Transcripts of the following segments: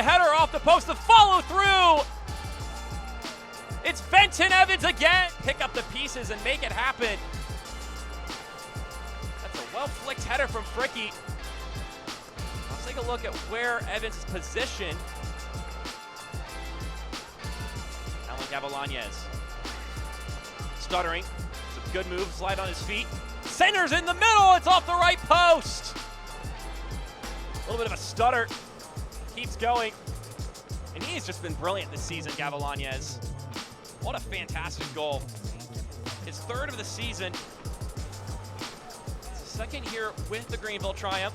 the header off the post, the follow through. It's Benton Evans again. Pick up the pieces and make it happen. That's a well-flicked header from Fricky. Let's take a look at where Evans is positioned. Alan Gavilanes. Stuttering. Some good moves, slide on his feet. Center's in the middle, it's off the right post. A little bit of a stutter. Keeps going. And he's just been brilliant this season, Gavilanes. What a fantastic goal. His third of the season. It's the second here with the Greenville Triumph.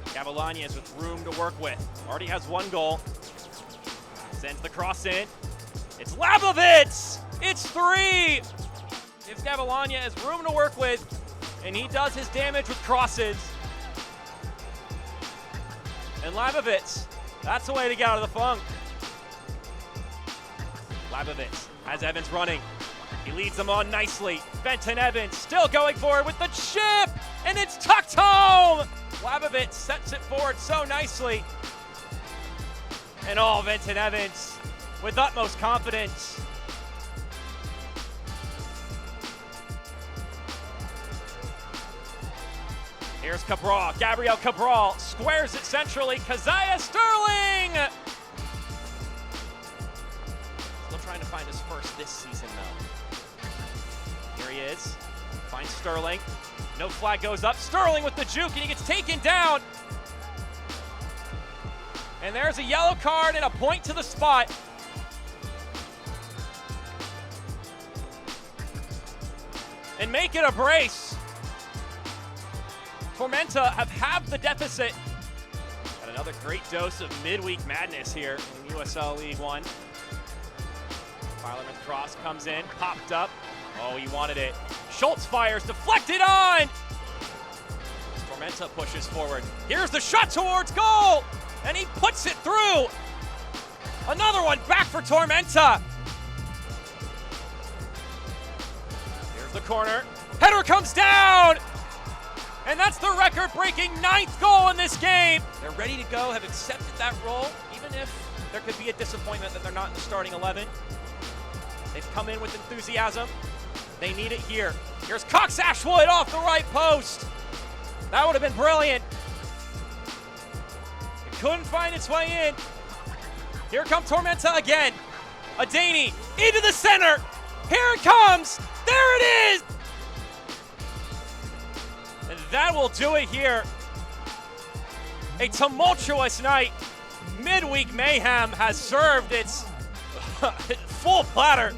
Gavilanes with room to work with. Already has one goal. Sends the cross in. It's Labovitz! It's 3! Gives Gavilanes room to work with, and he does his damage with crosses. And Labovitz, that's the way to get out of the funk. Labovitz has Evans running. He leads them on nicely. Benton Evans still going forward with the chip, and it's tucked home! Labovitz sets it forward so nicely. And Benton Evans with utmost confidence. Here's Cabral, Gabriel Cabral squares it centrally. Keziah Sterling! Still trying to find his first this season though. Here he is, finds Sterling. No flag goes up. Sterling with the juke and he gets taken down. And there's a yellow card and a point to the spot. And make it a brace. Tormenta have halved the deficit. Got another great dose of midweek madness here in USL League One. Filerman's cross comes in, popped up. Oh, he wanted it. Schultz fires, deflected on! Tormenta pushes forward. Here's the shot towards goal! And he puts it through! Another one back for Tormenta! Here's the corner. Header comes down! And that's the record-breaking 9th goal in this game! They're ready to go, have accepted that role, even if there could be a disappointment that they're not in the starting 11. They've come in with enthusiasm. They need it here. Here's Cox Ashwood off the right post. That would have been brilliant. It couldn't find its way in. Here comes Tormenta again. Adani into the center. Here it comes. There it is. And that will do it here. A tumultuous night. Midweek mayhem has served its full platter.